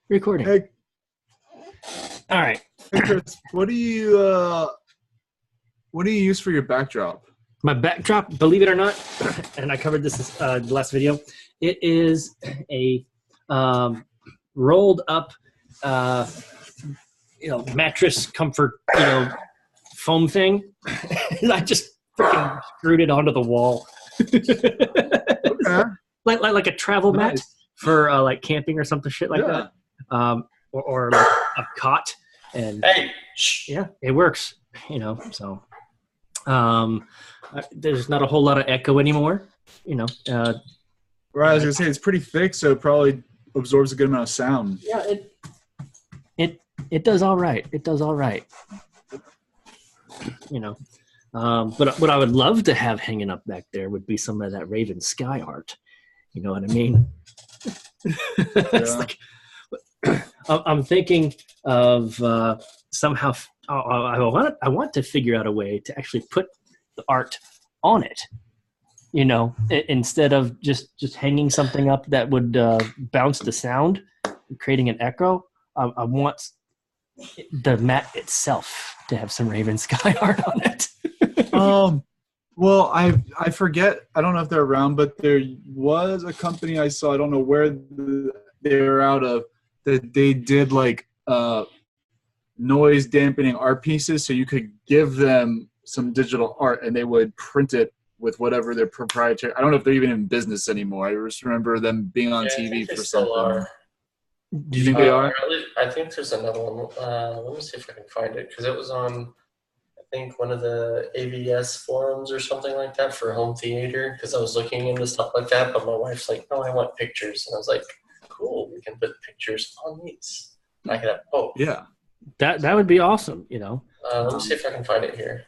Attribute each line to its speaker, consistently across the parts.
Speaker 1: Recording.
Speaker 2: Hey,
Speaker 1: All right.
Speaker 2: hey Chris, what do you use for your backdrop?
Speaker 1: My backdrop, believe it or not, and I covered this the last video. It is a rolled up, mattress comfort, foam thing. And I just freaking screwed it onto the wall,
Speaker 2: Okay.
Speaker 1: like a travel mat
Speaker 2: Nice.
Speaker 1: for like camping or something shit like that, or like a cot. And
Speaker 3: Hey, shh.
Speaker 1: yeah, it works. So there's not a whole lot of echo anymore.
Speaker 2: Right, I was gonna say it's pretty thick, so it probably absorbs a good amount of sound.
Speaker 1: Yeah, it does all right. It does all right. But what I would love to have hanging up back there would be some of that Raven Sky art. You know what I mean? It's like, I'm thinking of somehow. I want to figure out a way to actually put the art on it. Instead of just hanging something up that would bounce the sound, creating an echo. I want the mat itself to have some Raven Sky art on it.
Speaker 2: Well, I forget. I don't know if they're around, but there was a company I saw. I don't know where they're out of. That they did like noise dampening art pieces, so you could give them some digital art, and they would print it with whatever their proprietary. I don't know if they're even in business anymore. I just remember them being on TV for something.
Speaker 3: Are.
Speaker 2: Do you think they are?
Speaker 3: I think there's another one. Let me see if I can find it because it was on, I think, one of the AVS forums or something like that for home theater. Because I was looking into stuff like that, but my wife's like, "No, I want pictures," and I was like, "Cool, we can put pictures on these." And I could have both.
Speaker 2: Yeah,
Speaker 1: That would be awesome.
Speaker 3: Let me see if I can find it here.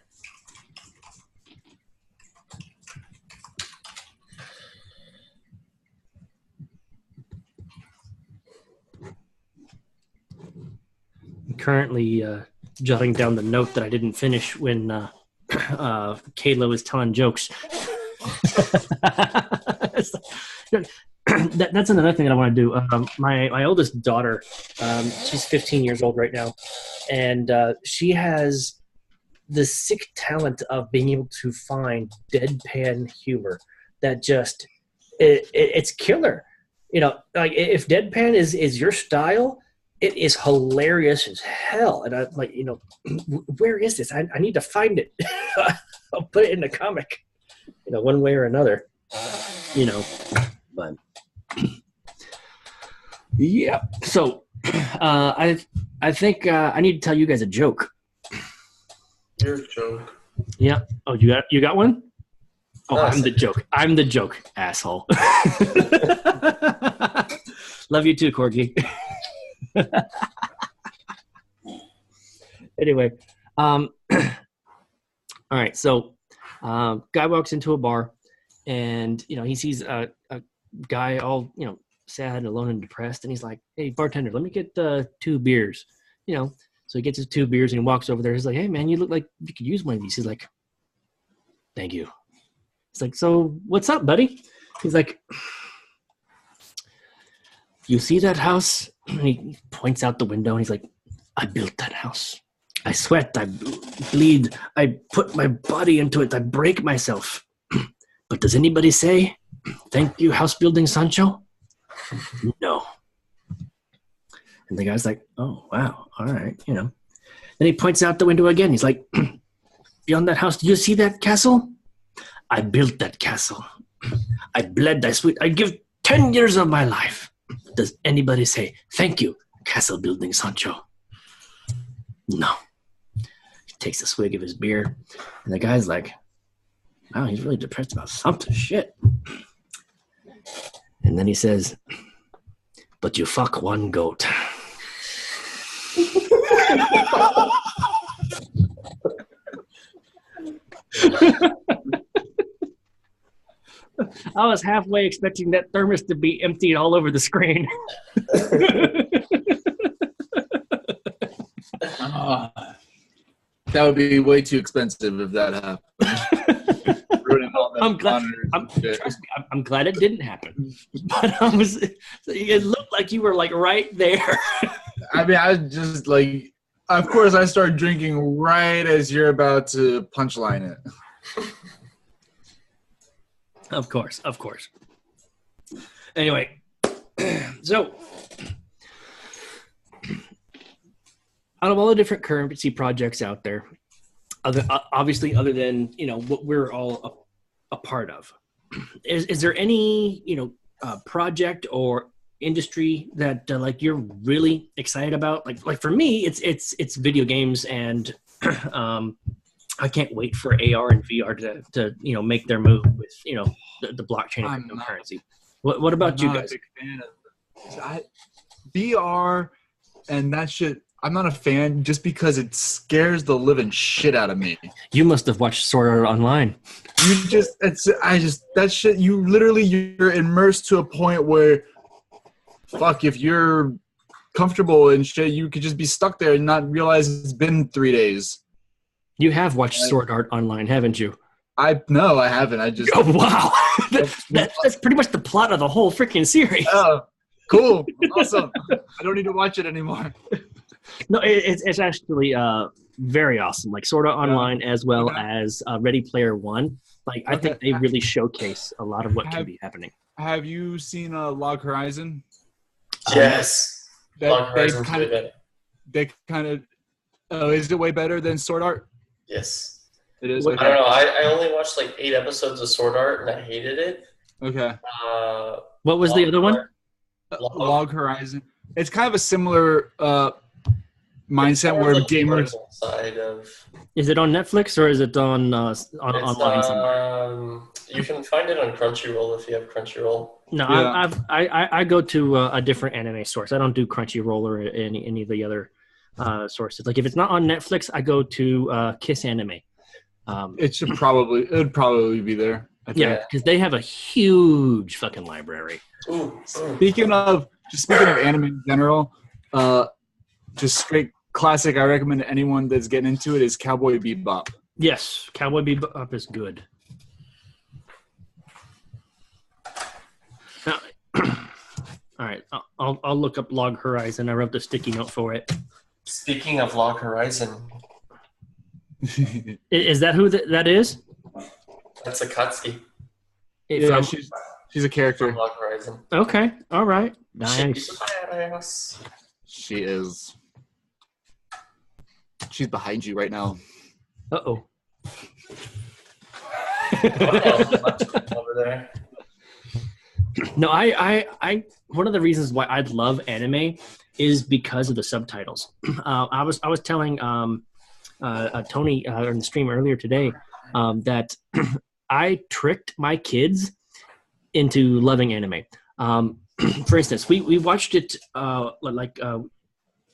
Speaker 1: Currently jotting down the note that I didn't finish when Kayla was telling jokes. That's another thing that I want to do. My oldest daughter, she's 15 years old right now, and she has the sick talent of being able to find deadpan humor that just it's killer. Like if deadpan is your style, it is hilarious as hell. And I'm like, where is this? I need to find it. I'll put it in the comic, one way or another, but yeah. So I think I need to tell you guys a joke.
Speaker 3: Your joke.
Speaker 1: Yeah. Oh, you got one? Oh,
Speaker 3: No,
Speaker 1: I'm the joke. I'm the joke, asshole. Love you too, Corgi. Anyway, all right. So, guy walks into a bar, and he sees a guy all sad and alone and depressed, and he's like, "Hey, bartender, let me get 2 beers." So he gets his 2 beers and he walks over there. He's like, "Hey, man, you look like you could use one of these." He's like, "Thank you." He's like, "So what's up, buddy?" He's like, "You see that house?" And he points out the window and he's like, "I built that house. I sweat, I bleed, I put my body into it, I break myself. But does anybody say, 'Thank you, house building Sancho'?" No. And the guy's like, "Oh, wow, all right, Then he points out the window again. He's like, "Beyond that house, do you see that castle? I built that castle. I bled, I sweat, I give 10 years of my life. Does anybody say, 'Thank you, castle building Sancho'?" No. He takes a swig of his beer, and the guy's like, "Wow, he's really depressed about something. Shit." And then he says, "But you fuck one goat." I was halfway expecting that thermos to be emptied all over the screen.
Speaker 2: that would be way too expensive if that happened. Ruining all
Speaker 1: I'm glad.
Speaker 2: Shit.
Speaker 1: Trust me, I'm glad it didn't happen. But it looked like you were like right there.
Speaker 2: I mean, I was just like, of course, I start drinking right as you're about to punchline it.
Speaker 1: Of course. Anyway, so out of all the different currency projects out there, obviously other than what we're all a part of, is there any project or industry that like you're really excited about? Like for me, it's video games, and I can't wait for AR and VR to make their move with the blockchain and cryptocurrency. What about you guys?
Speaker 2: VR and that shit. I'm not a fan just because it scares the living shit out of me.
Speaker 1: You must have watched Sword Art Online.
Speaker 2: That shit. You're immersed to a point where, fuck, if you're comfortable and shit, you could just be stuck there and not realize it's been 3 days.
Speaker 1: You have watched Sword Art Online, haven't you?
Speaker 2: No, I haven't. I just.
Speaker 1: Oh wow, that's pretty much the plot of the whole freaking series.
Speaker 2: Oh, cool, awesome. I don't need to watch it anymore.
Speaker 1: No, it's actually very awesome. Like Sword Art Online, as well as Ready Player One. Like I think they really showcase a lot of what can be happening.
Speaker 2: Have you seen Log Horizon?
Speaker 3: Yes. Log Horizon's
Speaker 2: way better. They kind of. Oh, is it way better than Sword Art?
Speaker 3: Yes.
Speaker 2: It is.
Speaker 3: Okay. I don't know. I only watched like 8 episodes of Sword Art and I hated it.
Speaker 2: Okay.
Speaker 1: What was the other one?
Speaker 2: Log Horizon. It's kind of a similar mindset where gamers.
Speaker 3: Side of.
Speaker 1: Is it on Netflix or is it on online somewhere?
Speaker 3: You can find it on Crunchyroll if you have Crunchyroll.
Speaker 1: No, yeah. I go to a different anime source. I don't do Crunchyroll or any of the other sources. Like if it's not on Netflix, I go to Kiss Anime.
Speaker 2: It would probably be there. I think.
Speaker 1: Yeah, because they have a huge fucking library.
Speaker 2: Speaking of anime in general, just straight classic. I recommend to anyone that's getting into it is Cowboy Bebop.
Speaker 1: Yes, Cowboy Bebop is good. Now, all right, I'll look up Log Horizon. I wrote the sticky note for it.
Speaker 3: Speaking of Log Horizon,
Speaker 1: is that who that is?
Speaker 3: That's Akatsuki.
Speaker 2: Yeah, she's a character.
Speaker 3: From Log Horizon.
Speaker 1: Okay, all right, nice.
Speaker 2: She is. She's behind you right now.
Speaker 1: Uh-oh.
Speaker 3: Over there.
Speaker 1: No, I one of the reasons why I love anime is because of the subtitles. I was telling Tony in the stream earlier today that I tricked my kids into loving anime. For instance, we watched it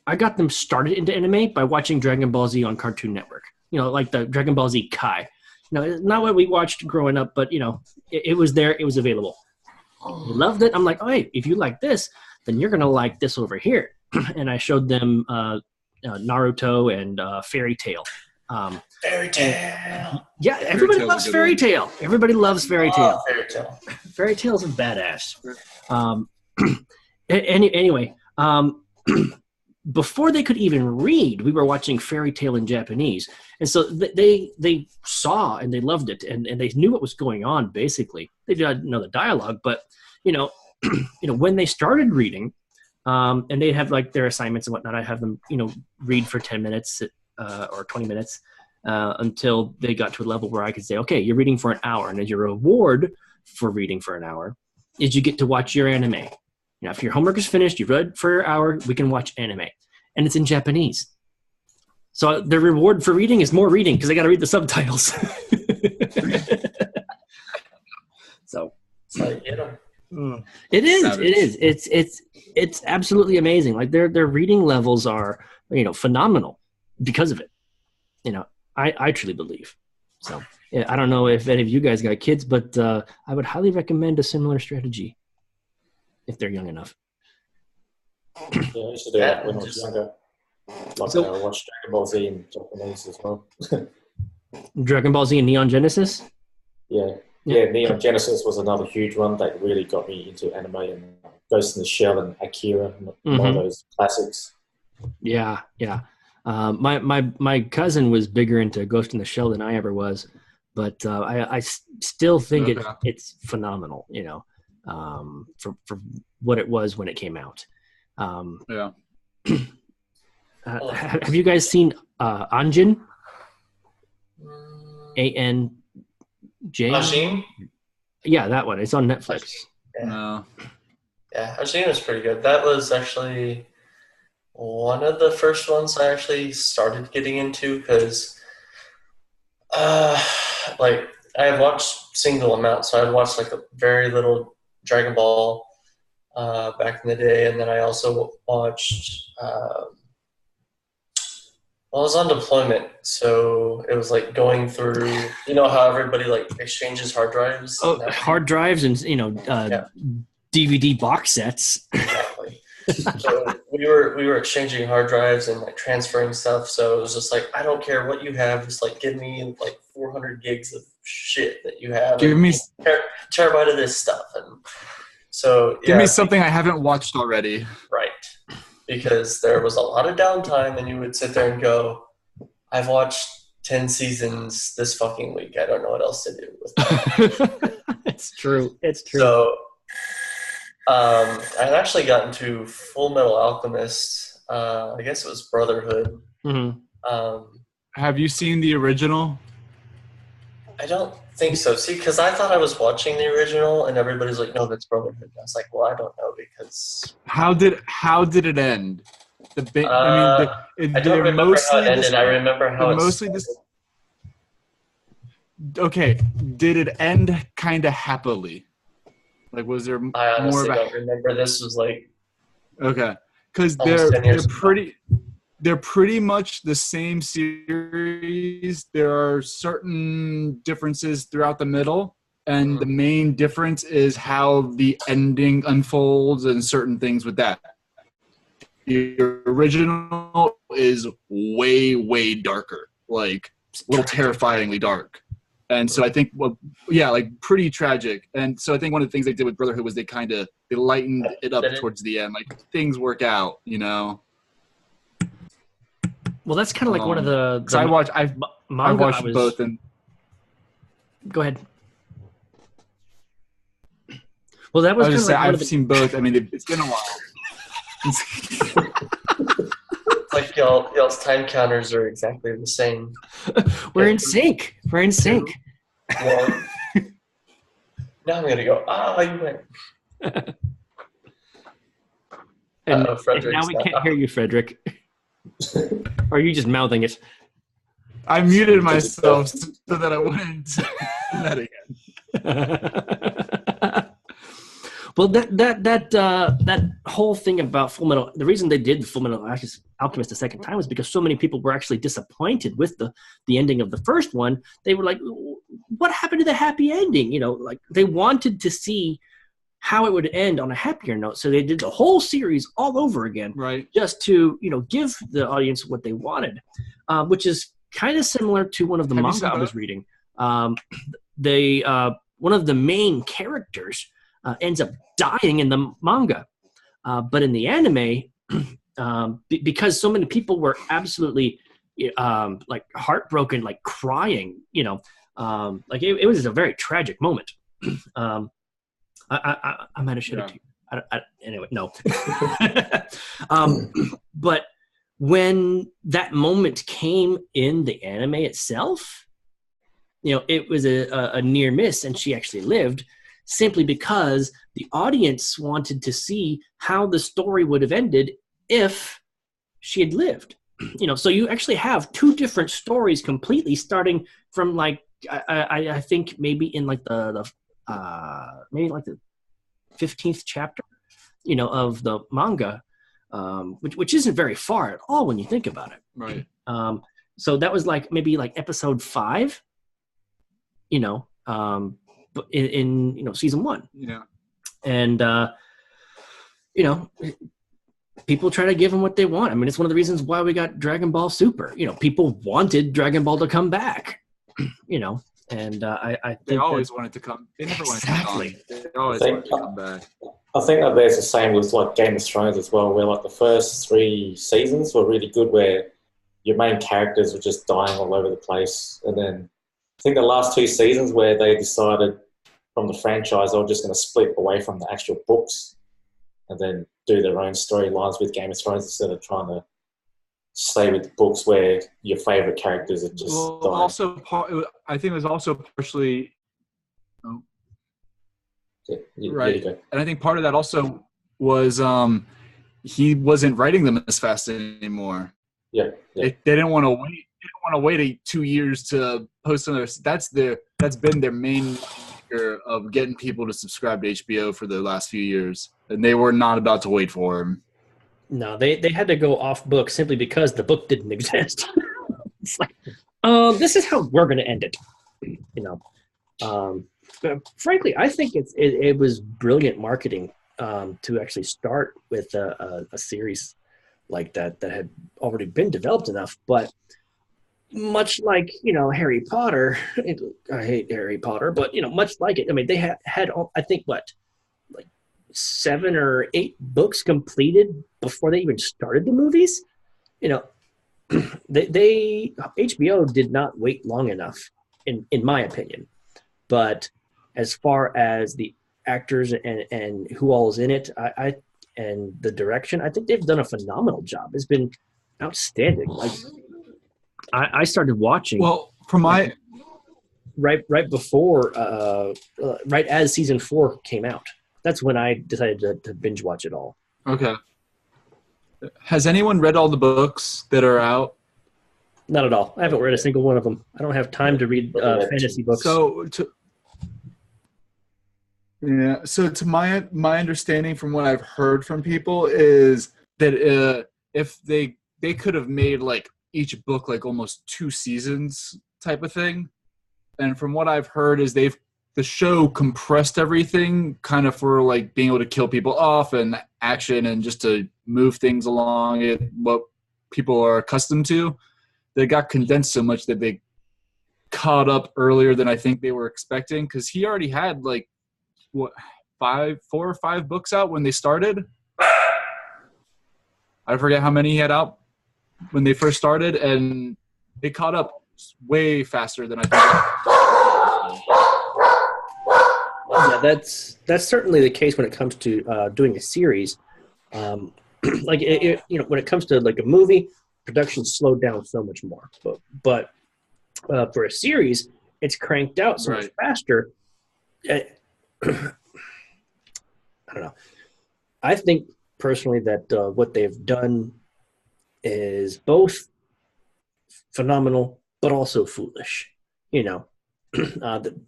Speaker 1: I got them started into anime by watching Dragon Ball Z on Cartoon Network. Like the Dragon Ball Z Kai. Not what we watched growing up, but it was there. It was available. They loved it. I'm like, oh, hey, if you like this, then you're gonna like this over here. And I showed them Naruto and Fairy Tail.
Speaker 3: Fairy Tail.
Speaker 1: Yeah, everybody loves Fairy Tail. Everybody loves Fairy Tail.
Speaker 3: Fairy Tail.
Speaker 1: Fairy Tail's a badass. Anyway, before they could even read, we were watching Fairy Tail in Japanese, and so they saw and they loved it, and they knew what was going on. Basically, they didn't know the dialogue, but when they started reading, and they'd have like their assignments and whatnot, I have them read for 10 minutes or 20 minutes until they got to a level where I could say, okay, you're reading for an hour, and as your reward for reading for an hour is you get to watch your anime. If your homework is finished, you've read for an hour, we can watch anime. And it's in Japanese. So the reward for reading is more reading because I got to read the subtitles. So
Speaker 3: you get them.
Speaker 1: It is. It's absolutely amazing. Like their reading levels are, phenomenal because of it. I truly believe. So I don't know if any of you guys got kids, but I would highly recommend a similar strategy if they're young enough.
Speaker 4: Yeah, I used to do that when I was younger. I watched Dragon Ball Z in Japanese as well.
Speaker 1: Dragon Ball Z and Neon Genesis?
Speaker 4: Yeah. Yeah, Neon Genesis was another huge one that really got me into anime, and Ghost in the Shell and Akira, one of those classics.
Speaker 1: Yeah. My cousin was bigger into Ghost in the Shell than I ever was, but I still think it's phenomenal. For what it was when it came out. Have you guys seen Anjin? ANJ?
Speaker 3: Ajin?
Speaker 1: Yeah, that one. It's on Netflix.
Speaker 2: No.
Speaker 3: Yeah, Ajin was pretty good. That was actually one of the first ones I actually started getting into because, like, I had watched single amounts. So I watched like a very little Dragon Ball back in the day, and then I also watched. Well, I was on deployment, so it was like going through. You know how everybody like exchanges hard drives.
Speaker 1: Oh, hard drives and DVD box sets.
Speaker 3: Exactly. So we were exchanging hard drives and like transferring stuff. So it was just like, I don't care what you have, just like give me like 400 gigs of shit that you have.
Speaker 2: Give me
Speaker 3: terabyte of this stuff, and so
Speaker 2: give me something I haven't watched already.
Speaker 3: Right, because there was a lot of downtime, and you would sit there and go, I've watched 10 seasons this fucking week. I don't know what else to do with it.
Speaker 1: It's true.
Speaker 3: So. I'd actually gotten to Full Metal Alchemist. I guess it was Brotherhood.
Speaker 1: Mm-hmm.
Speaker 2: Have you seen the original?
Speaker 3: I don't think so. See, because I thought I was watching the original, and everybody's like, "No, that's Brotherhood." I was like, "Well, I don't know because."
Speaker 2: How did it end?
Speaker 3: I don't remember how it ended. I remember how it
Speaker 2: mostly Okay, did it end kind of happily? Like, was there
Speaker 3: I honestly don't remember. This was like
Speaker 2: okay, because they're pretty much the same series. There are certain differences throughout the middle, and the main difference is how the ending unfolds and certain things with that. The original is way darker, like a little terrifyingly dark. And so I think, like pretty tragic. And so I think one of the things they did with Brotherhood was they lightened it up towards the end. Like things work out,
Speaker 1: Well, that's kind of like one of the
Speaker 2: I watched both. And
Speaker 1: go ahead. Well, that was.
Speaker 2: I've seen both. I mean, it's been a while.
Speaker 3: It's like y'all's time counters are exactly the same.
Speaker 1: We're in sync. Well,
Speaker 3: now I'm gonna go. You went.
Speaker 1: and now we can't hear you, Frederick. Or are you just mouthing it?
Speaker 2: I muted myself so that I wouldn't do that again.
Speaker 1: Well, that whole thing about Full Metal, the reason they did Full Metal Alchemist the second time was because so many people were actually disappointed with the ending of the first one. They were like, what happened to the happy ending? Like they wanted to see how it would end on a happier note. So they did the whole series all over again,
Speaker 2: right? Just
Speaker 1: to, give the audience what they wanted, which is kind of similar to one of the manga I was reading. One of the main characters ends up dying in the manga. But in the anime, because so many people were absolutely like heartbroken, like crying, like it was a very tragic moment. I might have shed a tear. Anyway, no. But when that moment came in the anime itself, it was a near miss, and she actually lived. Simply because the audience wanted to see how the story would have ended if she had lived. So you actually have two different stories completely, starting from like I think maybe in like the 15th chapter, of the manga, which isn't very far at all when you think about it.
Speaker 2: Right.
Speaker 1: So that was like maybe like episode 5. In season 1, and people try to give them what they want. I mean, it's one of the reasons why we got Dragon Ball Super. People wanted Dragon Ball to come back, And I think
Speaker 2: They always wanted to come. They never wanted to come.
Speaker 1: Exactly.
Speaker 2: They always wanted to come back.
Speaker 4: I think that there's the same with like Game of Thrones as well, where like the first 3 seasons were really good, where your main characters were just dying all over the place, and then I think the last 2 seasons where they decided from the franchise they were just going to split away from the actual books and then do their own storylines with Game of Thrones instead of trying to stay with the books where your favorite characters are just dying.
Speaker 2: Also, I think it was also partially. Right. And I think part of that also was he wasn't writing them as fast anymore.
Speaker 4: Yeah.
Speaker 2: They didn't want to wait. They didn't want to wait 2 years to post another. That's been their main feature of getting people to subscribe to HBO for the last few years, and they were not about to wait for him.
Speaker 1: No, they had to go off book simply because the book didn't exist. It's like, this is how we're going to end it, But frankly, I think it was brilliant marketing to actually start with a series like that had already been developed enough. But much like Harry Potter, I hate Harry Potter, but much like it, I mean, they had I think like 7 or 8 books completed before they even started the movies. They HBO did not wait long enough, in my opinion. But as far as the actors and who all is in it, I and the direction, I think they've done a phenomenal job. It's been outstanding. Like I started watching.
Speaker 2: Well, from my
Speaker 1: right before, right as season 4 came out. That's when I decided to binge watch it all.
Speaker 2: Okay. Has anyone read all the books that are out?
Speaker 1: Not at all. I haven't read a single one of them. I don't have time to read fantasy books.
Speaker 2: So to my understanding from what I've heard from people is that if they could have made like each book like almost 2 seasons type of thing, and from what I've heard is the show compressed everything kind of for like being able to kill people off and action and just to move things along what people are accustomed to. They got condensed so much that they caught up earlier than I think they were expecting, because he already had like 4 or 5 books out when they started. I forget how many he had out when they first started, and they caught up way faster than I think.
Speaker 1: Yeah, that's certainly the case when it comes to doing a series. Like when it comes to like a movie, production slowed down so much more. But for a series, it's cranked out so much faster. I don't know. I think personally that what they've done is both phenomenal but also foolish.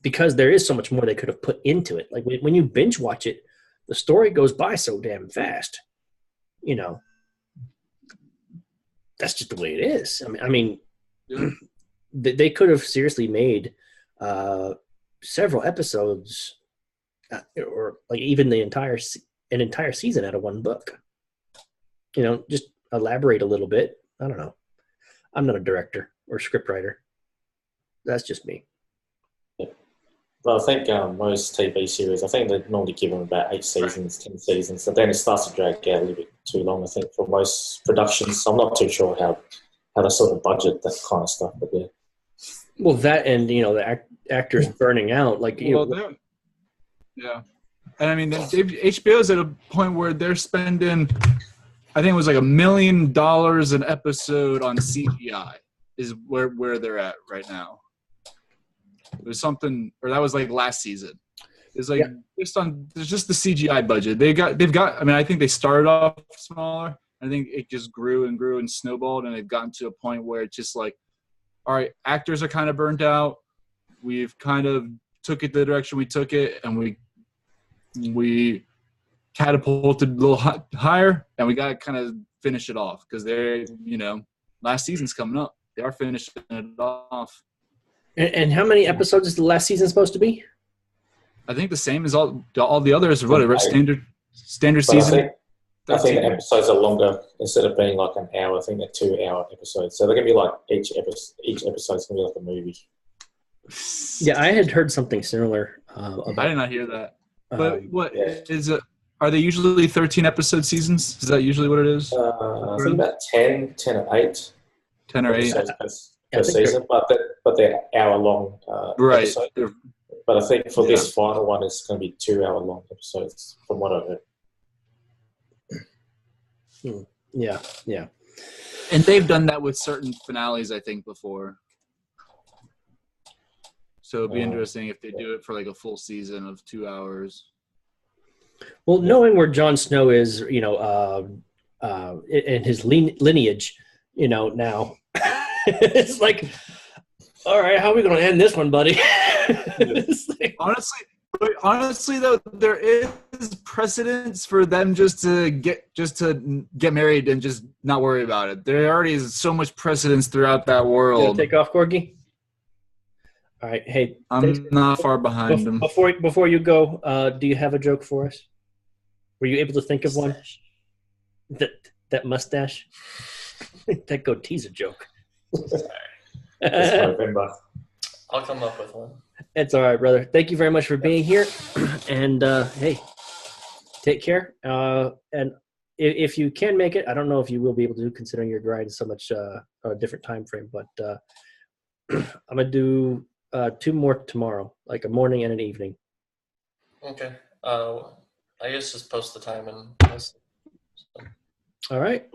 Speaker 1: Because there is so much more they could have put into it. Like when you binge watch it, the story goes by so damn fast. That's just the way it is. They could have seriously made several episodes, or like even an entire season out of one book. Just elaborate a little bit. I don't know. I'm not a director or scriptwriter. That's just me.
Speaker 4: Well, I think most TV series, I think they normally give them about 8 seasons, 10 seasons, and then it starts to drag out a little bit too long, I think, for most productions. So I'm not too sure how to sort of budget that kind of stuff, but yeah.
Speaker 1: Well, that and, the actors burning out, like,
Speaker 2: yeah. And I mean, HBO's at a point where they're spending, I think it was like $1 million an episode on CGI is where they're at right now. It was something, or that was like last season. It's like there's just the CGI budget. They've got. I mean, I think they started off smaller. I think it just grew and grew and snowballed, and they've gotten to a point where it's just like, all right, actors are kind of burnt out. We've kind of took it the direction we took it, and we catapulted a little higher, and we got to kind of finish it off because they're last season's coming up. They are finishing it off.
Speaker 1: And how many episodes is the last season supposed to be?
Speaker 2: I think the same as all the others. Whatever standard season.
Speaker 4: I think the episodes are longer instead of being like an hour. I think they're 2-hour episodes. So they're gonna be like each episode's gonna be like a movie.
Speaker 1: Yeah, I had heard something similar about.
Speaker 2: I did not hear that. But what
Speaker 4: yeah.
Speaker 2: is it? Are they usually 13 episode seasons? Is that usually what it is?
Speaker 4: I think about 10 or 8
Speaker 2: 10 or 8?
Speaker 4: episodes per season, but they're hour-long
Speaker 2: Right.
Speaker 4: episodes. But I think for this final one, it's going to be 2-hour-long episodes, from what I've heard.
Speaker 1: Yeah.
Speaker 2: And they've done that with certain finales, I think, before. So it'd be interesting if they do it for like a full season of 2 hours.
Speaker 1: Well, knowing where Jon Snow is, in his lineage, now it's like, all right, how are we going to end this one, buddy?
Speaker 2: Honestly, though, there is precedence for them just to get married and just not worry about it. There already is so much precedence throughout that world.
Speaker 1: Take off, Corgi. All right, hey,
Speaker 2: I'm not far behind them.
Speaker 1: Before you go, do you have a joke for us? Were you able to think of one? That mustache? That goatee's a joke.
Speaker 4: It's November.
Speaker 3: I'll come up with one.
Speaker 1: It's all right, brother. Thank you very much for being here. And, hey, take care. And if you can make it, I don't know if you will be able to, considering your grind is so much a different time frame, but I'm going to do 2 more tomorrow, like a morning and an evening.
Speaker 3: Okay. I guess just post the time and post.
Speaker 1: All right.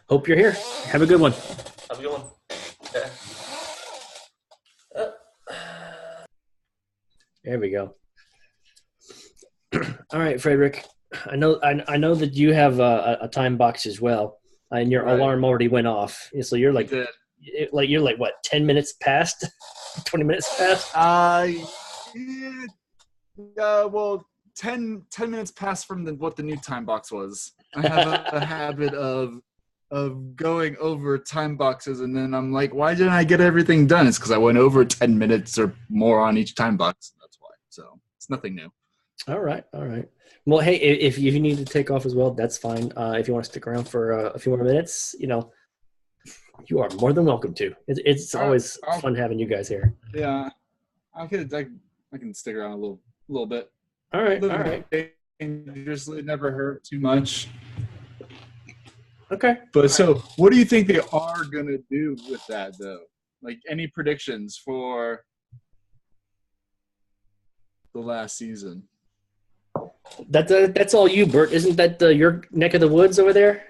Speaker 1: Hope you're here. Have a good one.
Speaker 3: Have a good one. Okay.
Speaker 1: There we go. All right, Frederick. I know that you have a time box as well, and your alarm already went off. So you're like what? 10 minutes past? 20 minutes past?
Speaker 2: Well, 10 minutes past from what the new time box was. I have a habit of going over time boxes, and then I'm like, why didn't I get everything done? It's because I went over 10 minutes or more on each time box. That's why. So it's nothing new.
Speaker 1: All right. Well, hey, if you need to take off as well, that's fine. If you want to stick around for a few more minutes, you are more than welcome to. It's always fun having you guys here.
Speaker 2: Yeah, I can stick around a little bit.
Speaker 1: All right.
Speaker 2: Dangerously, never hurt too much.
Speaker 1: Okay.
Speaker 2: But so, what do you think they are gonna do with that, though? Like, any predictions for the last season?
Speaker 1: That's all you, Bert. Isn't that your neck of the woods over there?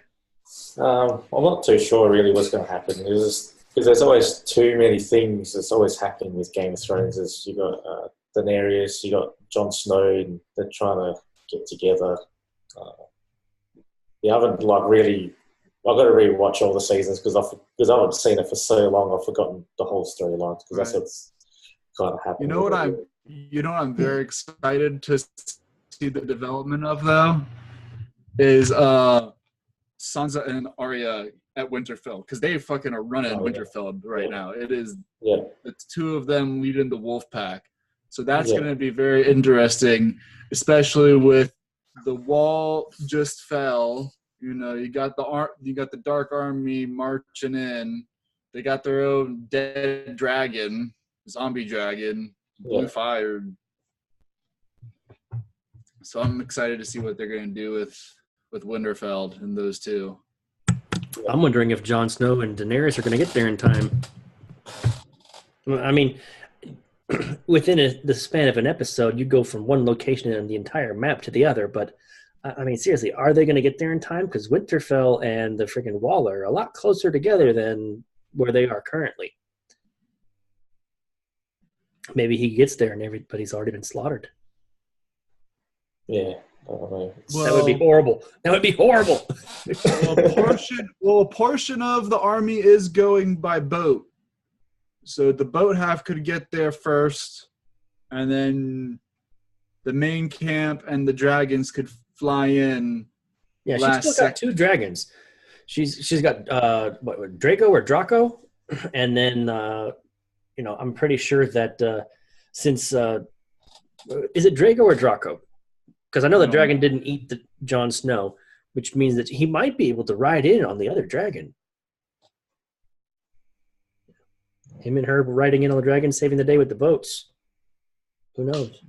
Speaker 4: I'm not too sure really what's going to happen. Because there's always too many things that's always happening with Game of Thrones. You got Daenerys, you got Jon Snow, and they're trying to get together. I haven't really. I've got to rewatch all the seasons because I haven't seen it for so long. I've forgotten the whole storyline because that's what's kind of happened.
Speaker 2: You know what I'm very excited to see the development of, though, is Sansa and Arya at Winterfell, because they fucking are running Winterfell right now. It's 2 of them leading the Wolfpack, so that's going to be very interesting, especially with the wall just fell. You got the Dark Army marching in. They got their own dead dragon, zombie dragon, blue fire. So I'm excited to see what they're going to do with Winterfell and those 2.
Speaker 1: I'm wondering if Jon Snow and Daenerys are going to get there in time. I mean, within the span of an episode, you go from one location in the entire map to the other. But, I mean, seriously, are they going to get there in time? Because Winterfell and the freaking Wall are a lot closer together than where they are currently. Maybe he gets there and everybody's already been slaughtered.
Speaker 4: Yeah. I don't know.
Speaker 1: That would be horrible.
Speaker 2: A portion of the army is going by boat. So the boat half could get there first, and then the main camp and the dragons could fly in.
Speaker 1: Yeah, she's still got 2 dragons. She's got Draco or Draco, and then I'm pretty sure that since is it Draco or Draco? Because I know the dragon didn't eat the Jon Snow, which means that he might be able to ride in on the other dragon. Him and her riding in on the dragon, saving the day with the boats. Who knows?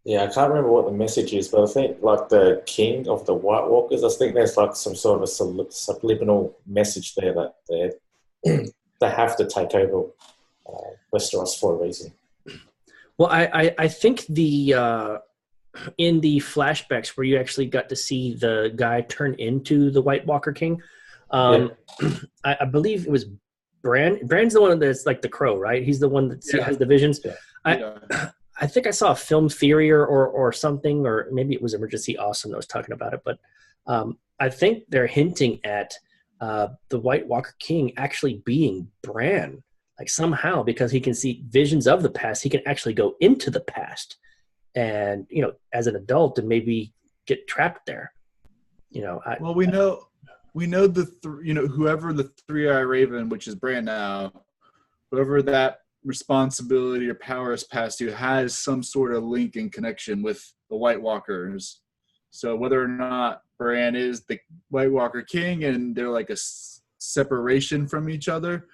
Speaker 4: Yeah, I can't remember what the message is, but I think like the king of the White Walkers, I think there's like some sort of a subliminal message there that they have to take over Westeros for a reason.
Speaker 1: Well, I think the in the flashbacks where you actually got to see the guy turn into the White Walker King, I believe it was Bran. Bran's the one that's like the crow, right? He's the one that has the visions.
Speaker 2: Yeah.
Speaker 1: I think I saw a film theory or something, or maybe it was Emergency Awesome that was talking about it. But I think they're hinting at the White Walker King actually being Bran, like somehow, because he can see visions of the past. He can actually go into the past, and as an adult, and maybe get trapped there.
Speaker 2: Well, we know whoever the Three-Eye Raven, which is Bran now, whoever that responsibility or power is passed to, has some sort of link and connection with the White Walkers. So whether or not Bran is the White Walker King and they're like a separation from each other,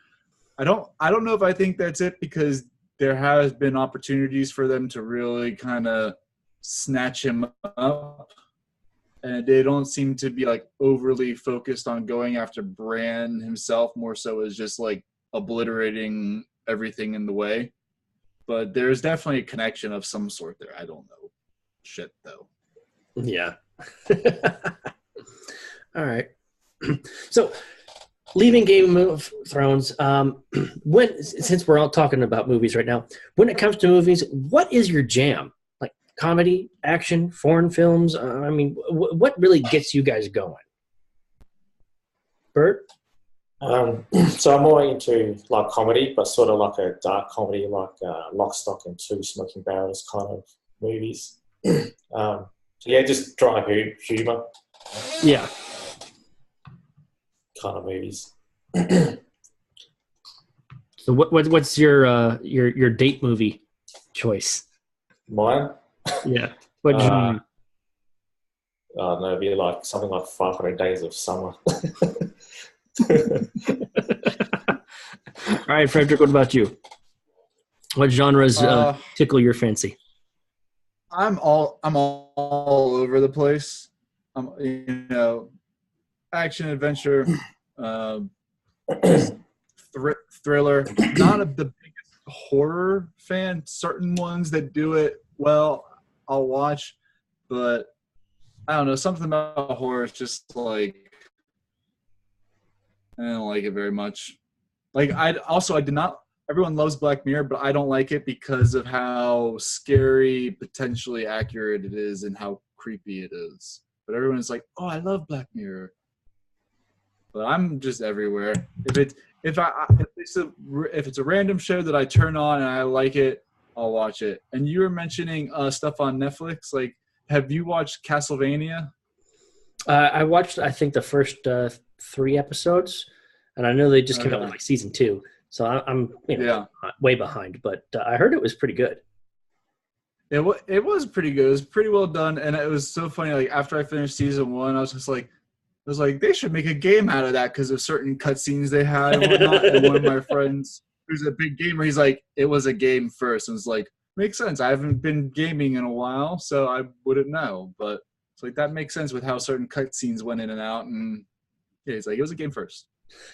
Speaker 2: I don't know if I think that's it, because there has been opportunities for them to really kind of snatch him up, and they don't seem to be like overly focused on going after Bran himself, more so as just like obliterating everything in the way. But there's definitely a connection of some sort there. I don't know shit though.
Speaker 1: Yeah. All right. So leaving Game of Thrones, since we're all talking about movies right now, when it comes to movies, what is your jam? Like comedy, action, foreign films? What really gets you guys going? Bert?
Speaker 4: So I'm more into like comedy, but sort of like a dark comedy, like Lock, Stock and Two Smoking Barrels kind of movies. Just dry humor.
Speaker 1: Yeah.
Speaker 4: Kind of movies.
Speaker 1: So what's your date movie choice?
Speaker 4: Mine?
Speaker 1: Yeah. What genre?
Speaker 4: No, it'd be like something like 500 Days of Summer.
Speaker 1: All right, Frederick, what about you? What genres tickle your fancy?
Speaker 2: I'm all over the place. Action, adventure, thriller. Not the biggest horror fan. Certain ones that do it well, I'll watch. But I don't know, something about horror is just like I don't like it very much. Like I did not. Everyone loves Black Mirror, but I don't like it because of how scary, potentially accurate it is, and how creepy it is. But everyone's like, "Oh, I love Black Mirror." But I'm just everywhere. If it's a random show that I turn on and I like it, I'll watch it. And you were mentioning stuff on Netflix. Like, have you watched Castlevania?
Speaker 1: I watched, I think, the first 3 episodes, and I know they just came out with like season 2. So I'm way behind, but I heard it was pretty good.
Speaker 2: It was pretty good. It was pretty well done, and it was so funny. Like after I finished season 1, I was like, they should make a game out of that because of certain cutscenes they had and whatnot. And one of my friends, who's a big gamer, he's like, it was a game first, and it's like, makes sense. I haven't been gaming in a while, so I wouldn't know. But it's like that makes sense with how certain cutscenes went in and out, and yeah, it's like it was a game first.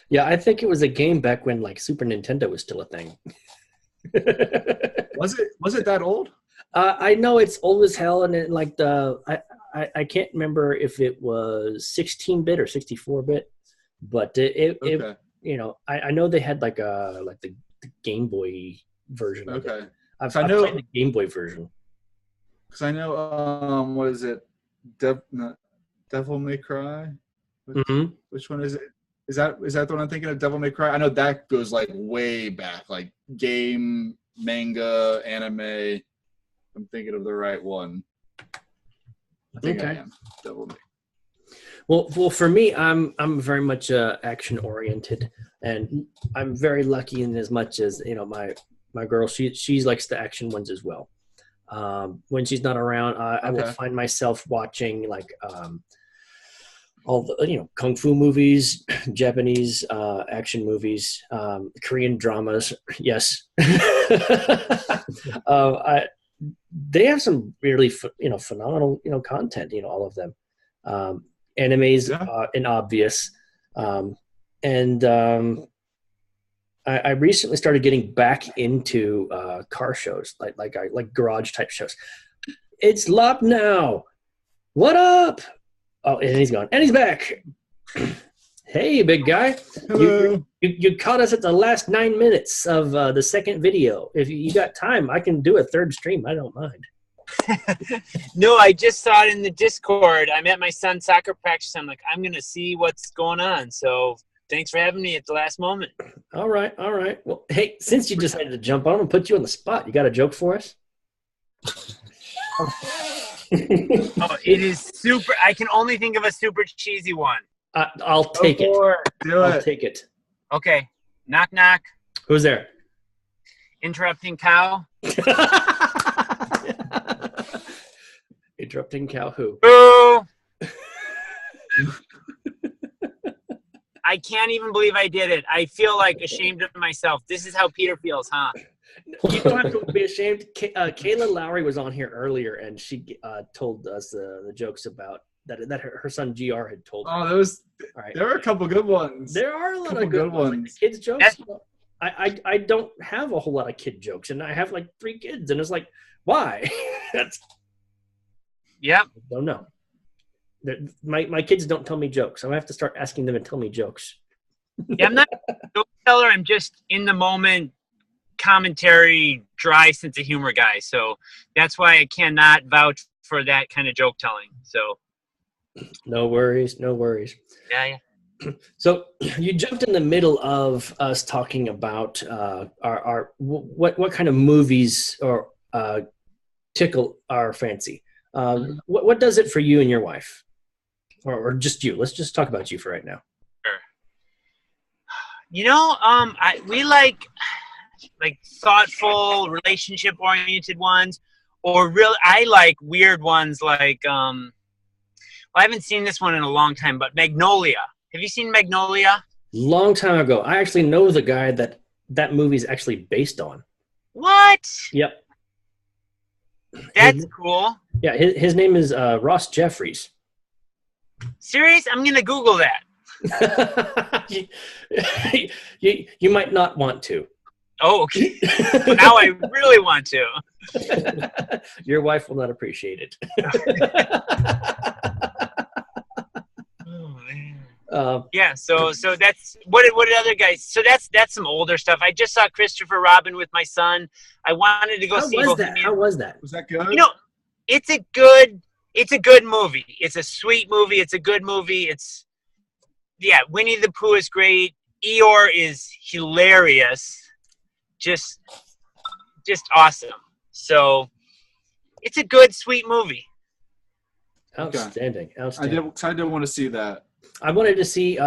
Speaker 1: Yeah, I think it was a game back when like Super Nintendo was still a thing.
Speaker 2: Was it that old?
Speaker 1: I know it's old as hell, and it, like I can't remember if it was 16-bit or 64-bit, but it I know they had like the Game Boy version of it. I've played the Game Boy version.
Speaker 2: Because I know what is it? Devil May Cry? Which one is it? Is that the one I'm thinking of? Devil May Cry? I know that goes like way back, like game, manga, anime. I'm thinking of the right one. I think I am. Devil May.
Speaker 1: Well, for me, I'm very much action oriented, and I'm very lucky in as much as my girl. She likes the action ones as well. When she's not around, I will find myself watching like all the kung fu movies, Japanese action movies, Korean dramas. Yes, they have some really phenomenal content. All of them, animes and obvious, and I recently started getting back into car shows, like garage type shows. It's Loppnow. What up? Oh, and he's gone. And he's back. Hey, big guy.
Speaker 2: Hello.
Speaker 1: You caught us at the last 9 minutes of the second video. If you got time, I can do a third stream. I don't mind.
Speaker 5: No, I just saw it in the Discord. I'm at my son's soccer practice. I'm like, I'm going to see what's going on. So thanks for having me at the last moment.
Speaker 1: All right. Well, hey, since you decided to jump on, I'm going to put you on the spot. You got a joke for us?
Speaker 5: Oh, it is super. I can only think of a super cheesy one.
Speaker 1: I'll take it.
Speaker 2: Do
Speaker 1: Take it.
Speaker 5: Okay. Knock, knock.
Speaker 1: Who's there?
Speaker 5: Interrupting cow.
Speaker 1: Interrupting cow who?
Speaker 5: Boo! I can't even believe I did it. I feel like ashamed of myself. This is how Peter feels, huh?
Speaker 1: You don't have to be ashamed. Kayla Lowry was on here earlier, and she told us the jokes about that her son GR had told her.
Speaker 2: Oh,
Speaker 1: All right.
Speaker 2: there were a couple good ones.
Speaker 1: There are a lot of good ones. Like the kids' jokes. I don't have a whole lot of kid jokes, and I have like 3 kids, and it's like, why?
Speaker 5: Yep.
Speaker 1: I don't know. My kids don't tell me jokes. I'm gonna have to start asking them to tell me jokes.
Speaker 5: Yeah, I'm not a joke teller. I'm just in the moment commentary, dry sense of humor guy. So that's why I cannot vouch for that kind of joke telling. So
Speaker 1: No worries.
Speaker 5: yeah.
Speaker 1: So you jumped in the middle of us talking about our what kind of movies or tickle our fancy. What does it for you and your wife, or just you? Let's just talk about you for right now.
Speaker 5: Sure. We like thoughtful, relationship oriented ones, or I like weird ones like I haven't seen this one in a long time, but Magnolia. Have you seen Magnolia?
Speaker 1: Long time ago. I actually know the guy that movie is actually based on.
Speaker 5: What?
Speaker 1: Yep.
Speaker 5: That's cool.
Speaker 1: Yeah, his name is Ross Jeffries.
Speaker 5: Serious? I'm gonna Google that.
Speaker 1: you might not want to.
Speaker 5: Oh, okay. Well, now I really want to.
Speaker 1: Your wife will not appreciate it.
Speaker 5: Oh, man.
Speaker 1: Yeah.
Speaker 5: So that's what did other guys? So that's some older stuff. I just saw Christopher Robin with my son. I wanted to go see.
Speaker 1: How was that?
Speaker 2: Was that good?
Speaker 5: It's a good movie. It's a sweet movie. It's a good movie. Winnie the Pooh is great. Eeyore is hilarious. Just awesome. So it's a good, sweet movie.
Speaker 1: Outstanding.
Speaker 2: I did want to see that.
Speaker 1: I wanted to see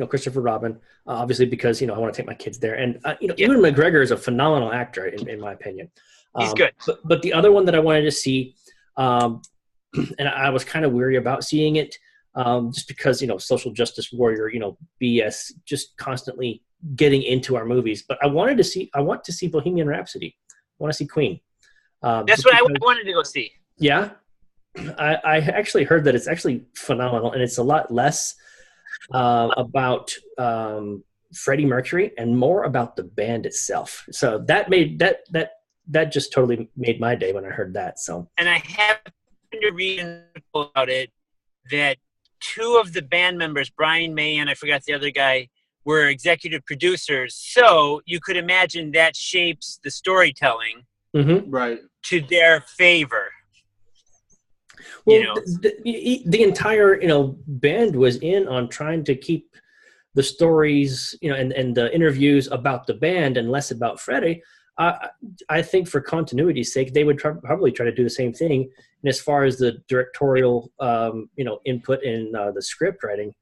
Speaker 1: Christopher Robin, obviously because I want to take my kids there, and Ewan McGregor is a phenomenal actor in my opinion.
Speaker 5: He's good.
Speaker 1: But the other one that I wanted to see, and I was kind of weary about seeing it, just because social justice warrior, BS, just constantly getting into our movies. But I want to see Bohemian Rhapsody. I want to see Queen.
Speaker 5: That's what I wanted to go see.
Speaker 1: Yeah. I actually heard that it's actually phenomenal, and it's a lot less about Freddie Mercury and more about the band itself. So that just totally made my day when I heard that. So,
Speaker 5: and I happened to read an article about it that 2 of the band members, Brian May and I forgot the other guy, were executive producers. So you could imagine that shapes the storytelling
Speaker 2: right
Speaker 5: to their favor.
Speaker 1: Well, the entire band was in on trying to keep the stories and the interviews about the band and less about Freddie. I think for continuity's sake, they would probably try to do the same thing. And as far as the directorial input in the script writing,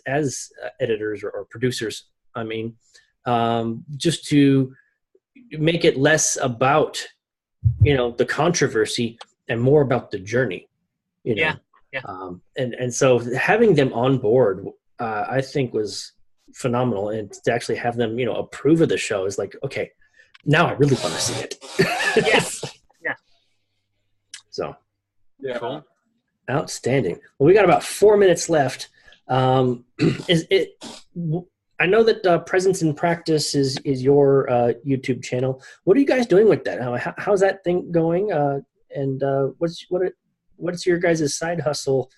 Speaker 1: as editors or producers, I mean, just to make it less about the controversy and more about the journey.
Speaker 5: Yeah. Yeah.
Speaker 1: And so having them on board, I think was phenomenal, and to actually have them, approve of the show is like, okay, now I really want to see it.
Speaker 5: Yes. Yeah.
Speaker 1: So.
Speaker 2: Yeah.
Speaker 5: Cool.
Speaker 1: Outstanding. Well, we got about 4 minutes left. I know that Presence in Practice is your YouTube channel. What are you guys doing with that? How's that thing going? And what's your guys' side hustle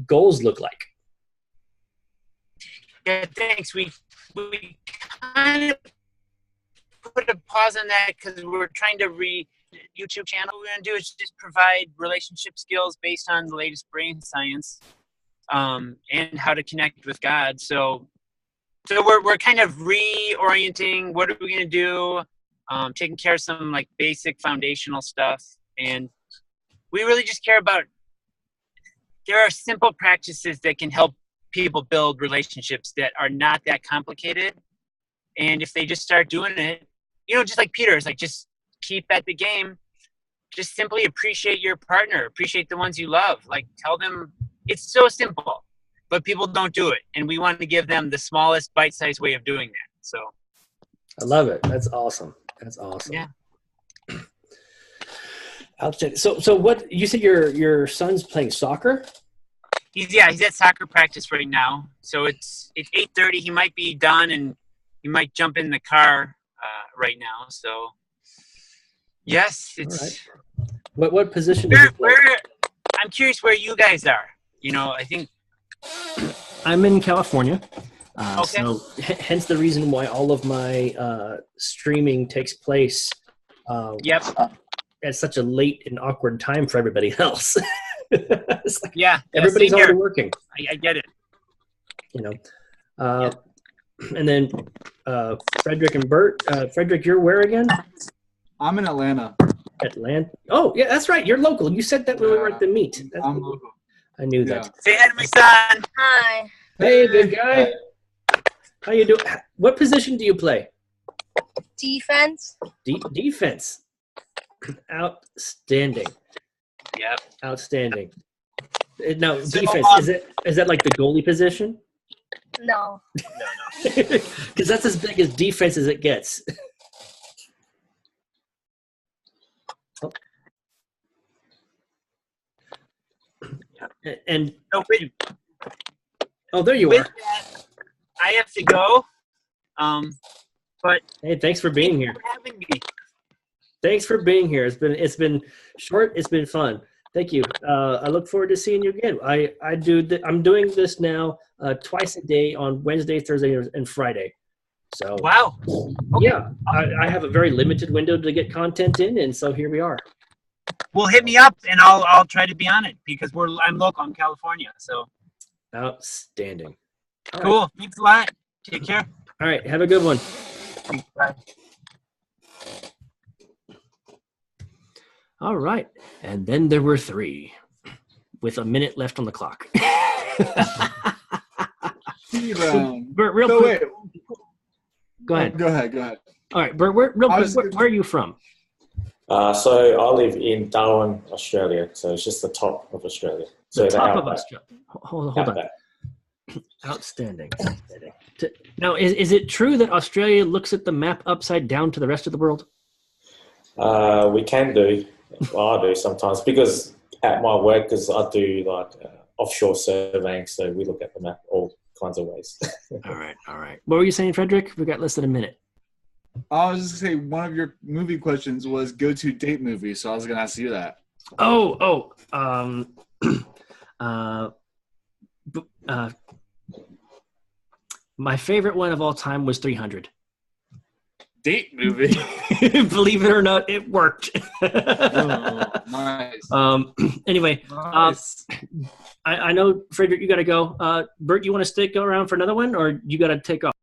Speaker 1: goals look like?
Speaker 5: Yeah, thanks. We kind of put a pause on that because we're trying to YouTube channel. What we're going to do is just provide relationship skills based on the latest brain science, and how to connect with God. So we're kind of reorienting. What are we going to do? Taking care of some like basic foundational stuff, and we really just care about. There are simple practices that can help people build relationships that are not that complicated, and if they just start doing it, just like Peter is like, just keep at the game. Just simply appreciate your partner, appreciate the ones you love. Like, tell them it's so simple, but people don't do it, and we want to give them the smallest bite-sized way of doing that. So
Speaker 1: I love it. That's awesome.
Speaker 5: yeah.
Speaker 1: Outstanding. So what you said your son's playing soccer?
Speaker 5: He's at soccer practice right now. So it's 8:30. He might be done, and he might jump in the car right now. So yes, it's.
Speaker 1: Right. What position? Does he play?
Speaker 5: I'm curious where you guys are. I think
Speaker 1: I'm in California.
Speaker 5: Okay.
Speaker 1: So hence the reason why all of my streaming takes place.
Speaker 5: Yep.
Speaker 1: At such a late and awkward time for everybody else. It's like everybody's already working.
Speaker 5: I get it.
Speaker 1: And then Frederick and Bert. Frederick, you're where again?
Speaker 2: I'm in Atlanta.
Speaker 1: Atlanta. Oh, yeah, that's right. You're local. You said that when we were at the meet.
Speaker 2: I'm local.
Speaker 1: I knew that.
Speaker 5: Say hi to my son.
Speaker 6: Hi.
Speaker 1: Hey, big guy. How you doing? What position do you play?
Speaker 6: Defense.
Speaker 1: Defense. Outstanding.
Speaker 5: Yep.
Speaker 1: Outstanding. Now,
Speaker 5: So,
Speaker 1: defense, is that like the goalie position?
Speaker 6: No.
Speaker 1: Because that's as big as defense as it gets. And there you are.
Speaker 5: That, I have to go. But
Speaker 1: hey, thanks for being here.
Speaker 5: Thanks for having me.
Speaker 1: Thanks for being here. It's been short. It's been fun. Thank you. I look forward to seeing you again. I'm doing this now twice a day on Wednesday, Thursday, and Friday. So
Speaker 5: wow.
Speaker 1: Yeah, I have a very limited window to get content in, and so here we are.
Speaker 5: Well, hit me up, and I'll try to be on it because I'm local. I'm California, so.
Speaker 1: Outstanding. All
Speaker 5: cool.
Speaker 1: right.
Speaker 5: Thanks a lot. Take care.
Speaker 1: All right. Have a good one.
Speaker 5: Bye.
Speaker 1: All right. And then there were 3 with a minute left on the clock. Bert, real quick.
Speaker 2: Wait.
Speaker 1: Go ahead.
Speaker 2: Go ahead.
Speaker 1: All right, Bert, where are you from?
Speaker 4: So I live in Darwin, Australia. So it's just the top of Australia. So
Speaker 1: The top of Australia. Hold on.
Speaker 4: Outback.
Speaker 1: Outstanding. Now, is it true that Australia looks at the map upside down to the rest of the world?
Speaker 4: We can do. Well, I do sometimes because at my work, because I do like offshore surveying, so we look at the map all kinds of ways.
Speaker 1: All right. What were you saying, Frederick? We got less than a minute.
Speaker 2: I was just going to say one of your movie questions was go-to date movie, so I was going to ask you that.
Speaker 1: My favorite one of all time was 300.
Speaker 2: Date movie?
Speaker 1: Believe it or not, it worked.
Speaker 2: Oh, nice.
Speaker 1: Anyway,
Speaker 2: Nice.
Speaker 1: I know, Frederick, you got to go. Bert, you want to stick around for another one, or you got to take off?